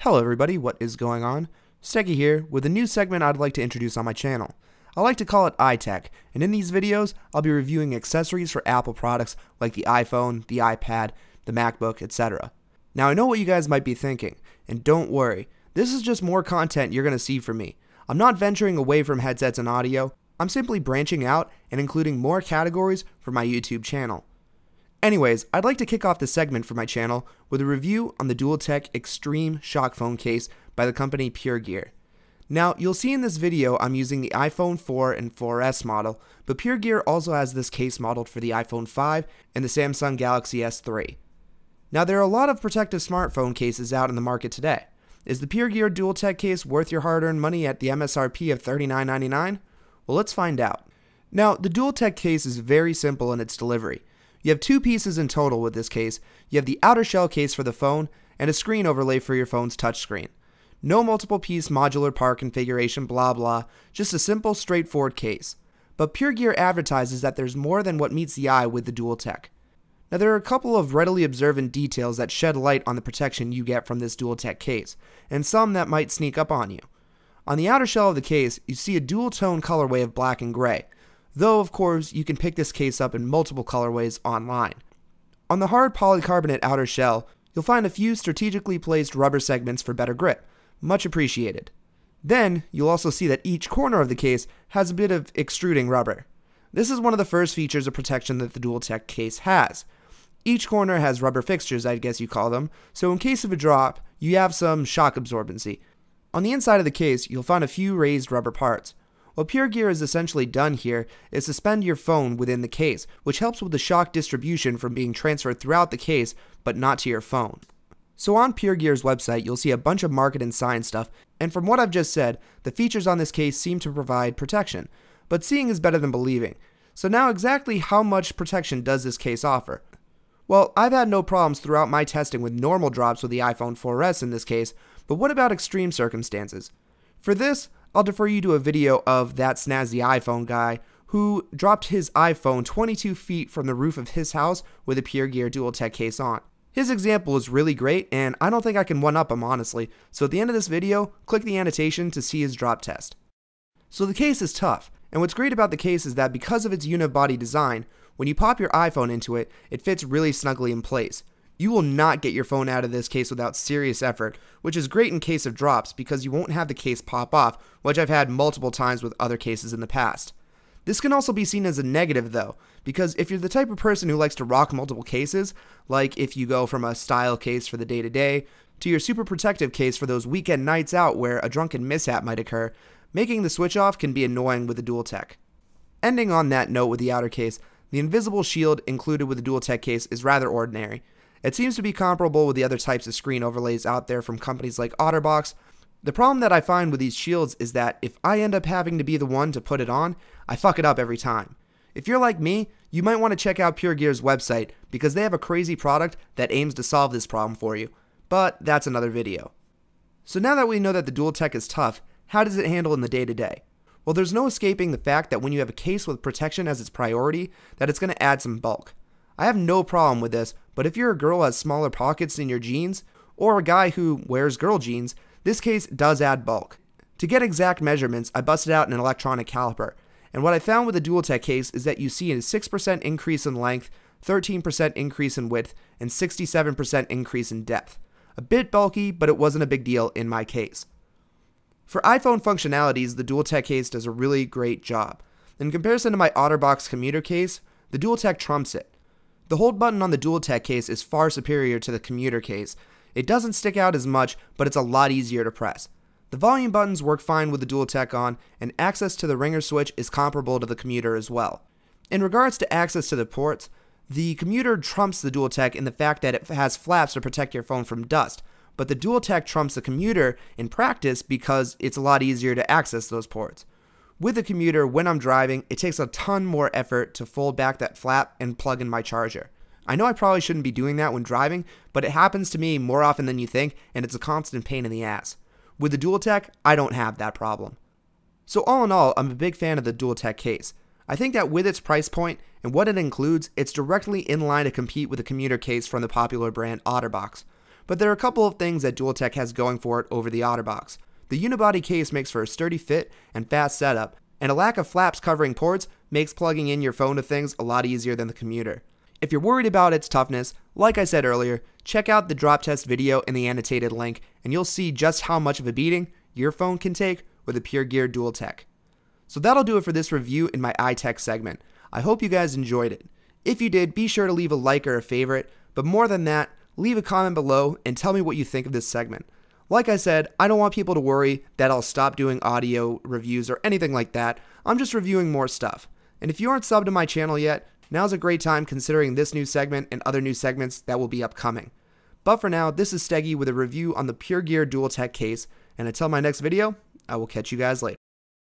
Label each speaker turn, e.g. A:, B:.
A: Hello everybody, what is going on? Steggy here with a new segment I'd like to introduce on my channel. I like to call it iTech, and in these videos I'll be reviewing accessories for Apple products like the iPhone, the iPad, the MacBook, etc. Now I know what you guys might be thinking, and don't worry, this is just more content you're going to see from me. I'm not venturing away from headsets and audio, I'm simply branching out and including more categories for my YouTube channel. Anyways, I'd like to kick off this segment for my channel with a review on the Dualtek Extreme Shock Phone case by the company PureGear. Now, you'll see in this video I'm using the iPhone 4 and 4S model, but PureGear also has this case modeled for the iPhone 5 and the Samsung Galaxy S3. Now, there are a lot of protective smartphone cases out in the market today. Is the PureGear Dualtek case worth your hard-earned money at the MSRP of $39.99? Well, let's find out. Now, the Dualtek case is very simple in its delivery. You have two pieces in total with this case. You have the outer shell case for the phone and a screen overlay for your phone's touchscreen. No multiple piece modular part configuration blah blah, just a simple straightforward case. But PureGear advertises that there's more than what meets the eye with the Dualtek. Now there are a couple of readily observant details that shed light on the protection you get from this Dualtek case, and some that might sneak up on you. On the outer shell of the case, you see a dual tone colorway of black and gray. Though, of course, you can pick this case up in multiple colorways online. On the hard polycarbonate outer shell, you'll find a few strategically placed rubber segments for better grip. Much appreciated. Then, you'll also see that each corner of the case has a bit of extruding rubber. This is one of the first features of protection that the Dualtek case has. Each corner has rubber fixtures, I guess you call them, so in case of a drop, you have some shock absorbency. On the inside of the case, you'll find a few raised rubber parts. What PureGear has essentially done here is suspend your phone within the case, which helps with the shock distribution from being transferred throughout the case, but not to your phone. So on PureGear's website, you'll see a bunch of market and science stuff, and from what I've just said, the features on this case seem to provide protection. But seeing is better than believing. So now exactly how much protection does this case offer? Well, I've had no problems throughout my testing with normal drops with the iPhone 4S in this case, but what about extreme circumstances? For this, I'll defer you to a video of that snazzy iPhone guy who dropped his iPhone 22 feet from the roof of his house with a PureGear Dualtek case on. His example is really great, and I don't think I can one-up him honestly, so at the end of this video, click the annotation to see his drop test. So the case is tough, and what's great about the case is that because of its unibody design, when you pop your iPhone into it, it fits really snugly in place. You will not get your phone out of this case without serious effort, which is great in case of drops because you won't have the case pop off, which I've had multiple times with other cases in the past. This can also be seen as a negative though, because if you're the type of person who likes to rock multiple cases, like if you go from a style case for the day-to-day to your super protective case for those weekend nights out where a drunken mishap might occur, making the switch off can be annoying with the Dualtek. Ending on that note with the outer case, the invisible shield included with the Dualtek case is rather ordinary. It seems to be comparable with the other types of screen overlays out there from companies like OtterBox. The problem that I find with these shields is that if I end up having to be the one to put it on, I fuck it up every time. If you're like me, you might want to check out PureGear's website because they have a crazy product that aims to solve this problem for you. But that's another video. So now that we know that the Dualtek is tough, how does it handle in the day-to-day? Well, there's no escaping the fact that when you have a case with protection as its priority, that it's going to add some bulk. I have no problem with this, but if you're a girl who has smaller pockets in your jeans, or a guy who wears girl jeans, this case does add bulk. To get exact measurements, I busted out an electronic caliper, and what I found with the Dualtek case is that you see a 6% increase in length, 13% increase in width, and 67% increase in depth. A bit bulky, but it wasn't a big deal in my case. For iPhone functionalities, the Dualtek case does a really great job. In comparison to my OtterBox commuter case, the Dualtek trumps it. The hold button on the Dualtek case is far superior to the commuter case. It doesn't stick out as much, but it's a lot easier to press. The volume buttons work fine with the Dualtek on, and access to the ringer switch is comparable to the commuter as well. In regards to access to the ports, the commuter trumps the Dualtek in the fact that it has flaps to protect your phone from dust, but the Dualtek trumps the commuter in practice because it's a lot easier to access those ports. With the commuter, when I'm driving, it takes a ton more effort to fold back that flap and plug in my charger. I know I probably shouldn't be doing that when driving, but it happens to me more often than you think, and it's a constant pain in the ass. With the Dualtek, I don't have that problem. So all in all, I'm a big fan of the Dualtek case. I think that with its price point and what it includes, it's directly in line to compete with the commuter case from the popular brand OtterBox. but there are a couple of things that Dualtek has going for it over the OtterBox. The unibody case makes for a sturdy fit and fast setup, and a lack of flaps covering ports makes plugging in your phone to things a lot easier than the commuter. If you're worried about its toughness, like I said earlier, check out the drop test video in the annotated link and you'll see just how much of a beating your phone can take with a PureGear Dualtek. So that'll do it for this review in my iTech segment. I hope you guys enjoyed it. If you did, be sure to leave a like or a favorite, but more than that, leave a comment below and tell me what you think of this segment. Like I said, I don't want people to worry that I'll stop doing audio reviews or anything like that. I'm just reviewing more stuff. And if you aren't subbed to my channel yet, now's a great time considering this new segment and other new segments that will be upcoming. But for now, this is Steggy with a review on the PureGear Dualtek case, and until my next video, I will catch you guys later.